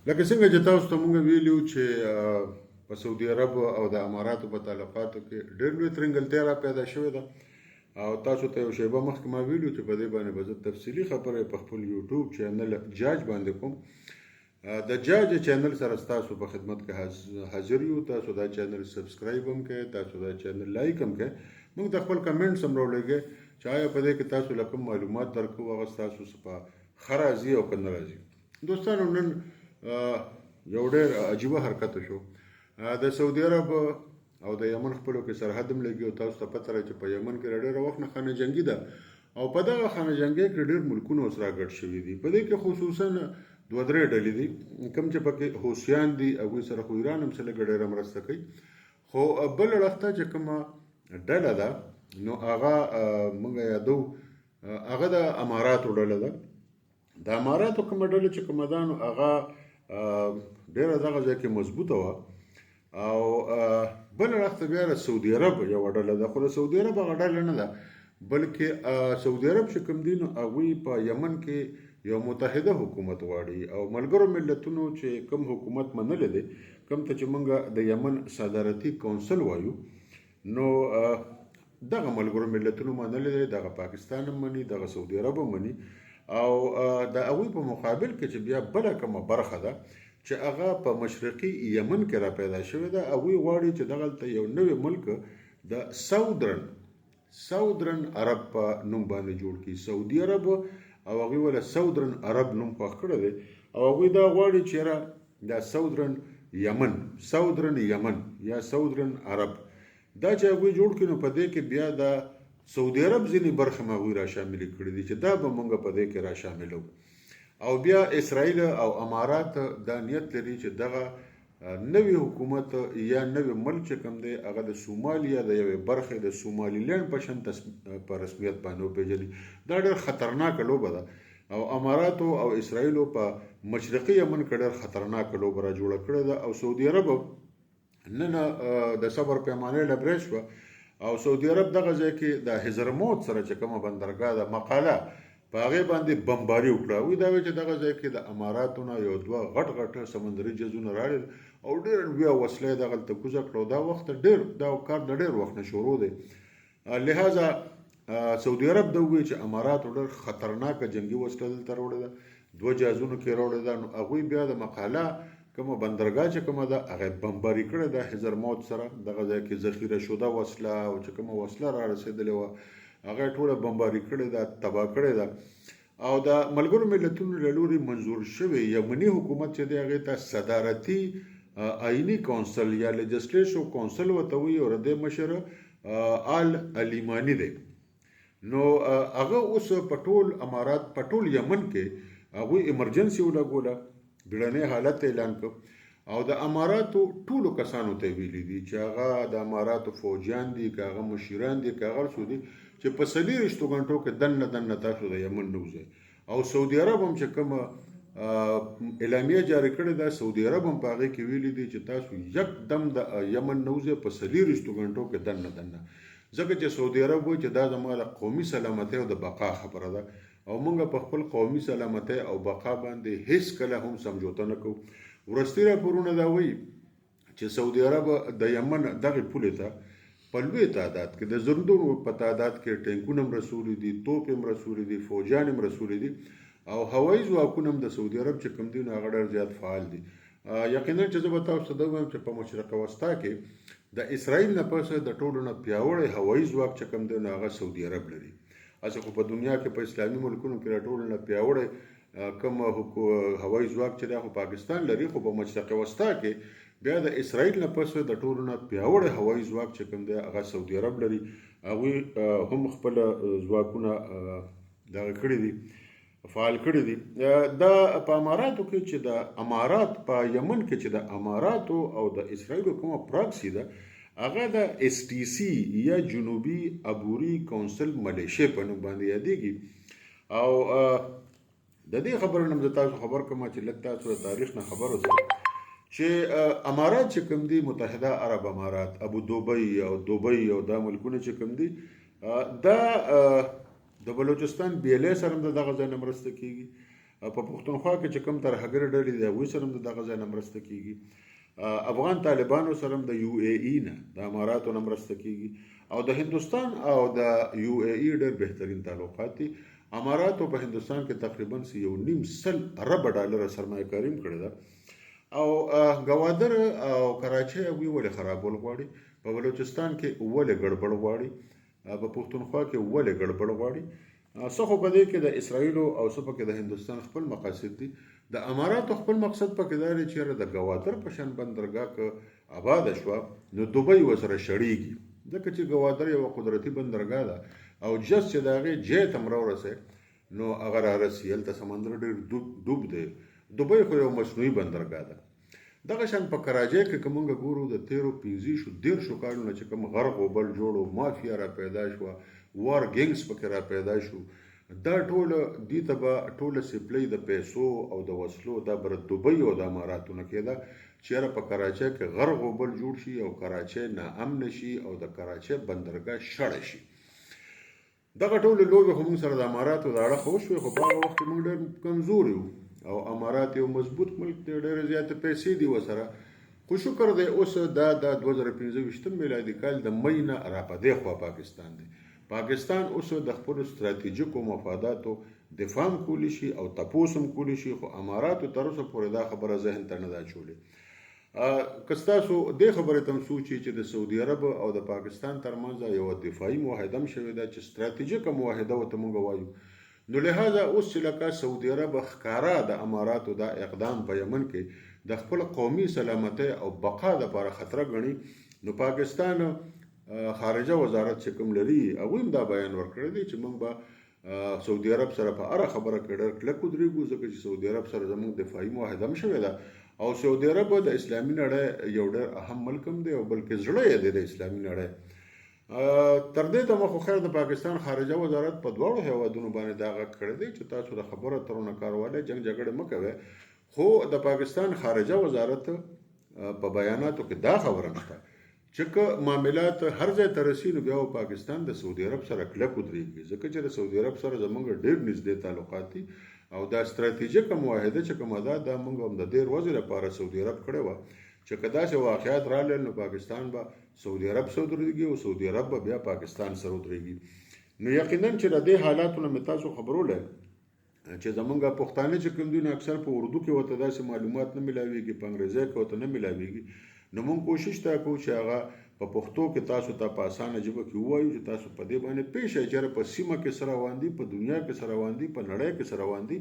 لکه څنګه چې تاسو ته مونږ ویلو چې په سعودي عرب او د اماراتو په تعلقاتو کې ډېر لوی ترنګلتیا را پیدا شوې ده او تاسو ته یو شیبه مخکې ما ویلو چې په دې باندې به زه تفصیلي خبرې په خپل یوټیوب چینل جاج باندې کوم. د جاج چینل سره تاسو په خدمت کې حاضر یو. تاسو دا چینل سبسکرایب هم کړئ، تاسو دا چینل لایک هم کړئ، موږ د خپل کمنټس هم راولېږئ چې آیا په دې کې تاسو له کوم معلومات درکو هغه ستاسو څخه ښه راځي او که نه راځي. دوستانو نن یو ډېر عجیبه حرکت وشو. د سعودي عرب او د یمن خپلو کې سرحد هم لګي او تاسو ته پته ده چې په یمن کې ډېره وخت نه خانه جنګي ده او په دغه خانه جنګۍ کې ډېر ملکونه اوس راګډ شوي دي. په دې کې خصوصا دوه درې ډلې دي کوم چې پکې حوثیان دي، هغوی سره خو ایران هم څه لږه ډېره مرسته کوي، خو بل اړخ ته چې کومه ډله ده نو هغه موږ یادو هغه د اماراتو ډله ده. د اماراتو کومه ډله چې کومه ده نو هغه ډېره دغه ځای کې مضبوطه وه او بل اړخ ته بیا د سعودي عرب یوه ډله ده، خو د سعودي عرب هغه ډله نه ده بلکې سعودي عرب چې کوم دي نو هغوی په یمن کې یو متحده حکومت غواړي او ملګرو ملتونو چې کوم حکومت منلی دی، کوم ته چې موږ د یمن صدارتي کونسل وایو، نو دغه ملګرو ملتونو منلی دی، دغه پاکستان هم مني، دغه سعودي عرب هم مني او د هغوی په مقابل کې چې بیا بله کومه برخه ده چې هغه په مشرقي یمن کې را پیدا شوې ده، هغوی غواړي چې دغلته یو نوی ملک د ساودرن عرب په نوم باندې جوړ کړي. سعودي عرب او هغوی ولا ساودرن عرب نوم خوښ کړی دی او هغوی دا غواړي چې دا ساودرن یمن یا ساودرن عرب دا چې هغوی جوړ کړي نو په دې کې بیا د سعودي عرب ځینې برخې هغوی را شاملې کړي دي چې دا به موږ په دې کې را شاملو او بیا اسرائیل او امارات دا نیت لري چې دغه نوی حکومت یا نوی ملک چې کوم دی هغه د سومالیا د یوې برخې د سومالیلینډ په شان په رسمیت باندې وپېژني. دا ډېر خطرناکه لوبه ده او اماراتو او اسرائیلو په مشرقي یمن کې ډېر خطرناکه لوبه را جوړه کړې ده او سعودي عرب نن د صبر پیمانې له برې شوه او سعودي عرب دغه ځای کې د حضرموت سره چې کومه بندرګاه ده مقاله په هغې باندې بمباري وکړه. هغوی دا وایي چې دغه ځای کې د اماراتو نه یو دوه غټ سمندري جهازونه راړل او ډېر لویه وسله یې دغلته کوزه کړه او دا کار د ډېر وخت نه شروع دی. لهذا سعودي عرب دا وایي چې اماراتو ډېر خطرناکه جنګي وسله دلته راوړې ده، دوه جهازونو کې راوړې ده، نو هغوی بیا د مقاله کومه بندرګاه چې کومه ده هغه بمباري کړې ده حضرموت سره، دغه ځای کې ذخیره شده وسله او چې کومه وسله را رسېدلې وه هغه ټوله بمباري کړې ده، تباه کړې ده او د ملګرو ملتونو له لوري منظور شوی یمني حکومت چې دی هغې ته صدارتي آئینی کونسل یا لیجسلیشن کونسل ورته وایي او د دې مشر آل الیماني دی. نو هغه اوس په ټول امارات په ټول یمن کې هغوی ایمرجنسي ولګوله، بیړنی حالت اعلان کړ او د اماراتو ټولو کسانو ته ویلي دي چې هغه د اماراتو فوجیان دي که هغه مشیران دي که هغه څو دي چې په 24 غنټو کې دننه تاسو د یمن نه وځئ او سعودي عرب هم چې کومه اعلامیه جاری کړې ده سعودي عرب هم په هغې کې ویلي دي چې تاسو یکدم د یمن نه وځئ په 24 غنټو کې دننه، ځکه چې سعودي عرب وایي چې دا زما د قومي سلامتۍ او د بقا خبره ده او موږ په خپل قومي سلامتۍ او بقا باندې هیڅ کله هم سمجوته نه کوو. وروستي راپورونه دا وایي چې سعودي عرب د یمن دغې پولې ته په لوی تعداد کې د زرګونو په تعداد کې ټینکونه هم رسولي دي، توپې هم رسولي دي، فوجیان هم رسولي دي او هوایي ځواکونه هم د سعودي عرب چې کوم دي نو هغه ډېر زیات فعال دي. یقینا چې زه به تاسو ته دا ووایم چې په مشرق وسطا کې د اسرائیل نه پس د ټولو نه پیاوړی هوایي ځواک چې کوم دی نو هغه سعودي عرب لري. هسې خو په دنیا کې په اسلامي ملکونو کې د ټولو نه پیاوړی کوم هوایي ځواک چې دی خو پاکستان لري، خو په مشرق وسطا کې بیا د اسرائیل نه پس د ټولو نه پیاوړی هوایي ځواک چې کوم دی هغه سعودي عرب لري. هغوی هم خپل ځواکونه دغه کړي دي، فعال کړي دي. دا په اماراتو کې چې د امارات په یمن کې چې د اماراتو او د اسرائیلو کومه پراکسي ده هغه د STC یا جنوبي عبوري کونسل ملیشیا په نوم باندې یادېږي او د دې خبرو نه زه تاسو خبر کوم چې لږ تاسو د تاریخ نه خبر اوسئ چې امارات چې کوم دي متحده عرب امارات ابو دوبۍ او دا ملکونه چې کوم دي دا د بلوچستان BLA سره هم دغه ځای نه مرسته کیږي په پښتونخوا کې چې کوم ترهګر ډلې دي هغوی سره هم د دغه ځای نه مرسته کېږي. افغان طالبانو سره هم د UAE نه د اماراتو نه مرسته کېږي او د هندوستان او د UAE ډېر بهترین تعلقات دي. اماراتو په هندوستان کې تقریبا 1.5 ارب ډالر سرمایه کاري کړې ده او ګوادر او کراچۍ هغوی ولې خرابول غواړي، په بلوچستان کې ولې ګډوډ غواړي، په پښتونخوا کې ولې ګډوډ غواړي. څه خو په دې کې د اسرائیلو او څه پکې د هندوستان خپل مقاصد دي. د اماراتو خپل مقصد پکې دا دی چې د ګوادر په شان بندرګاه که آباده شوه نو دوبۍ ورسره شړیږي، ځکه چې ګوادر یوه قدرتي بندرګاه ده او جس چې د هغې جې ته ورسئ نو هغه رارسي. هلته سمندر ډېر ډوب دی. دوبۍ خو یو مصنوعي بندرګاه ده. دغه شان په کراچۍ کې که موږ ګورو د تیرو 15-13 کالونو چې کوم غرق وبل جوړو، مافیا را پیدا شوه، وار ګینګز پکې را پیدا شو، دا ټوله دې ته به ټوله سپلۍ د پیسو او د وسلو دا بر دوبۍ او د اماراتو نه کېده چېرې په کراچۍ کې غرق وبل جوړ شي او کراچۍ ناامنه شي او د کراچۍ بندرګاه شړه شي. دغه ټولې لوبې خو موږ سره د اماراتو د اړخه وشوې، خو په هغه وخت کې موږ ډېر کمزوري وو او امارات یو مضبوط ملک دی، ډېرې زیاتې پیسې دي ورسره. خو شکر دی اوس دا د 2015 میلادي کال د مۍ نه را په دې خوا پاکستان دی. پاکستان اوس د خپلو ستراتیژیکو مفاداتو دفاع هم کولی شي او تپوس هم کولی شي، خو اماراتو تر اوسه پورې دا خبره ذهن ته نه ده اچولې. که ستاسو دې خبرې ته هم سوچي چې د سعودي عرب او د پاکستان ترمنځ یوه دفاعي معاهده هم شوې ده چې ستراتیژیکه معاهده ورته موږ وایو، نو لهذا اوس چې لکه سعودي عرب ښکاره د اماراتو دا اقدام په یمن کې د خپل قومي سلامتۍ او بقا دپاره خطره ګڼي، نو پاکستان خارجه وزارت چې کوم لري هغوی هم دا بیان ورکړی دی چې موږ به سعودي عرب سره په هره خبره کې ډېر کلک ودرېږو، ځکه چې سعودي عرب سره زموږ دفاعي معاهده هم شوې ده او سعودي عرب د اسلامي نړۍ یو ډېر اهم ملک هم دی او بلکې زړه یې دی د اسلامي نړۍ. تر دې دمه خو خیر د پاکستان خارجه وزارت په دواړو هیوادونو باندې دا غږ کړی دی چې تاسو د خبرو اترو نه کار والی جنګ جګړې مه کوئ، خو د پاکستان خارجه وزارت په بیاناتو کې دا خبره نشته چې که معاملات هر ځای ته رسي نو بیا پاکستان د سعودي عرب سره کلک ودرېږي، ځکه چې د سعودي عرب سره زموږ ډېر نږدې تعلقات دي او دا ستراتیژیکه معاهده چې کومه ده دا موږ هم د دې ورځې لپاره سعودي عرب کړې وه چې که داسې واقعات راغلل نو پاکستان به سعودي عرب سره ودرېږي او سعودي عرب به بیا پاکستان سره ودرېږي. نو یقینا چې د دې حالاتو نه مې تاسو خبرولی چې زمونږ پښتانه چې کوم دي نو اکثر په اردو کې ورته داسې معلومات نه میلاویږي، په انګریزي کې ورته نه میلاویږي، نو موږ کوشش دا کوو چې هغه په پښتو کې تاسو ته په اسانه ژبه کې ووایو چې تاسو په دې باندې پوه شئ چې په سیمه کې څه روان دي، په دنیا کې څه روان دي، په نړۍ کې څه روان دي.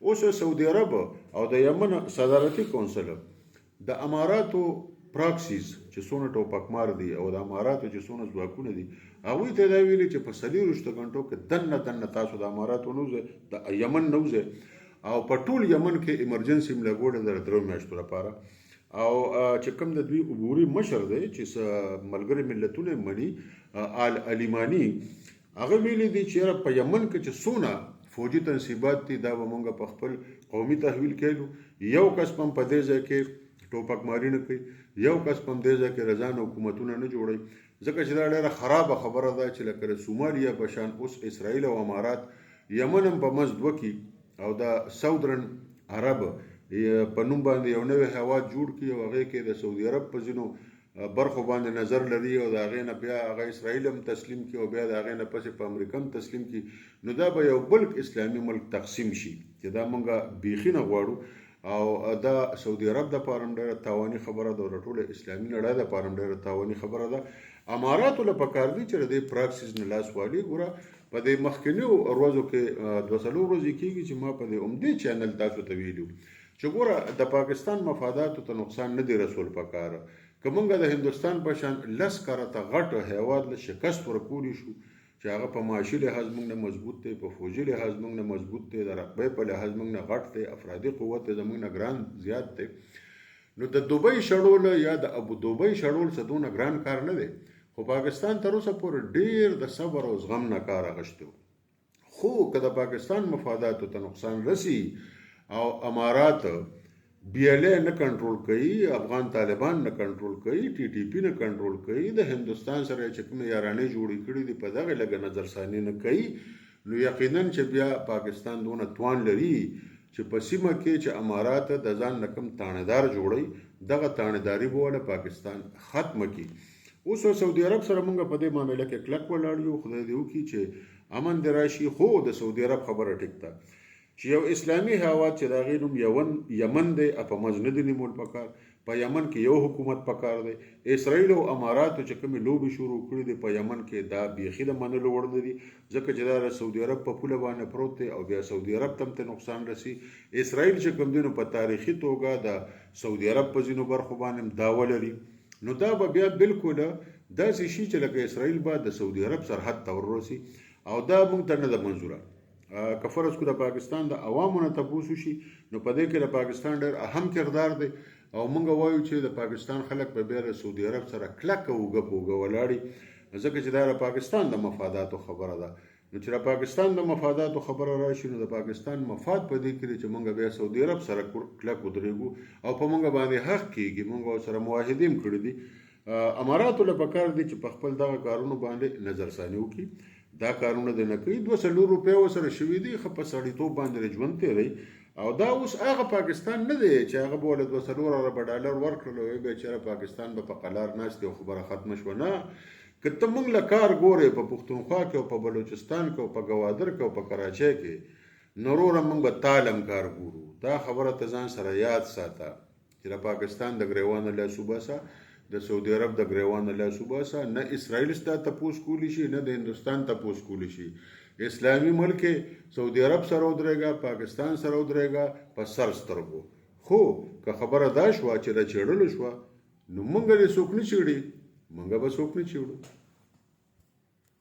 اوس سعودي عرب او د یمن صدارتي کونسل د اماراتو پراکسیز چې څونه ټوپکمار دي او د اماراتو چې څونه ځواکونه دي هغوی ته دا ویلي چې په 24 غنټو کې دنه تاسو د اماراتو نوځئ، د یمن نوځئ او په ټول یمن کې ایمرجنسي مې لګوړې ده 3 میاشتو لپاره. او چې کوم د دوی عبوري مشر دی چې ملګري ملتونه مني آل الیماني، هغه ویلي دي چې په یمن کې چې څونه فوجي تنصیبات دي دا به موږ په خپل قومي تحویل کېلو، یو کس هم په دې ځای کې ټوپکماري نه کوي، یو کس په دې ځای کې رضان حکومتونه نه جوړوي، ځکه چې دا ډېره خرابه خبره ده چې لکه د سومالیا په شان اوس اسرائیل او امارات یمن هم په منځ دوه کې او د سعودرن عرب په نوم باندې یو نوی هیواد جوړ کړي او هغې کې د سعودي عرب په ځینو برخو باندې نظر لري او د هغې نه بیا هغه اسرائیل هم تسلیم کړي او بیا د هغې نه پسې په امریکا هم تسلیم کړي، نو دا به یو بل اسلامي ملک تقسیم شي چې دا موږ بیخي نه غواړو او دا سعودي عرب دپاره هم ډېره تاواني خبره ده او د ټوله اسلامي نړۍ دپاره هم ډېره تاواني خبره ده. اماراتو له پکار دي چې د دې پراکسیز نه لاس والي. ګوره په دې مخکینیو ورځو کې 2 ورځې کېږي چې ما په دې عمدې چینل تاسو ته ویلي چې ګوره د پاکستان مفاداتو ته نقصان نه دی رسول پکار، که موږ د هندوستان په شان 10 کرته غټ هیواد له شکست ورکولی شو چې هغه په معاشي لحاظ موږ نه مضبوط دی، په فوجي لحاظ موږ نه مضبوط دی، د رقبې په لحاظ موږ نه غټ دی، افرادي قوت یې زموږ نه ګران زیات دی، نو د دوبۍ شړول یا د ابو دوبۍ شړول څه دونه ګران کار نه دی، خو پاکستان تر اوسه پورې ډېر د صبر او زغم نه کار اخیستی. خو که د پاکستان مفاداتو ته نقصان رسی او امارات BLA نه کنټرول کوي، افغان طالبان نه کنټرول کوي، TTP نه کنټرول کوي، د هندوستان سره چې کومې یارانې جوړې کړي دي په دغې لږه نظرثاني نه کوي، نو یقینا چې بیا پاکستان دونه توان لري چې په سیمه کې چې امارات د ځان نه کوم تانیدار جوړوي دغه تانیداري به له پاکستان ختمه کړي. اوس سعودي عرب سره موږ په دې معامله کې کلک ولاړ یو. خدای دې وکړي چې امن دې راشي. خو د سعودي عرب خبره ټیک ده چې یو اسلامي هیواد چې د هغې نوم یمن دی په مزه نه دی نیمول پکار. په یمن کې یو حکومت پکار دی. اسرائیل او اماراتو چې کومې لوبې شروع کړي دي په یمن کې دا بیخي د منلو وړ نه دي ځکه چې دا د سعودي عرب په پوله باندې پروت دی او بیا سعودي عرب ته هم ته نقصان رسي. اسرائیل چې کوم دی نو په تاریخي توګه د سعودي عرب په ځینو برخو باندې دعوه لري. نو دا به بیا بالکل داسې شي چې لکه اسرائیل به د سعودي عرب سرحد ته ورسي او دا موږ ته نه ده منظوره. که فرض کړو د پاکستان د عوامو نه تپوس وشي نو په دې کې د پاکستان ډېر اهم کردار دی او موږ وایو چې د پاکستان خلک به بیا د سعودي عرب سره کلکه اوږه په اوږه ولاړي ځکه چې دا د پاکستان د مفاداتو خبره ده. نو چې د پاکستان د مفاداتو خبره راشي نو د پاکستان مفاد په دې کې دی چې موږ بیا سعودي عرب سره کلک ودرېږو او په موږ باندې حق کېږي. موږ سره معاهدې هم کړي دي. اماراتو له پکار دي چې په خپل دغه کارونو باندې نظرثاني وکړي. دا کارونه د نه کوي. 200 روپۍ ورسره شوي دي ښه په سړیتوب باندې ژوند تېروي او دا اوس هغه پاکستان نه دی چې هغه به ولې 200 اربه ډالر ورکړل او بیچاره پاکستان به په قلار ناست دی او خبره ختمه شوه. نه که ته موږ له کار ګورې په پښتونخوا کې او په بلوچستان کې او په ګوادر کې او په کراچۍ کې نو وروره موږ به تالم کار ګورو. دا خبره ته ځان سره یاد ساته چې د پاکستان د ګریوانه لاس وباسه د سعودي عرب د ګریوانه لاس وباسه. نه اسرائیل ستا تپوس کولی شي نه د هندوستان تپوس کولی شي. اسلامي ملک سعودي عرب سره ودرېږه پاکستان سره ودرېږه په سر سترګو. خو که خبره دا شوه چې د چېړلو شوه نو موږ دې څوک نه چېړي موږ به څوک نه چېړو.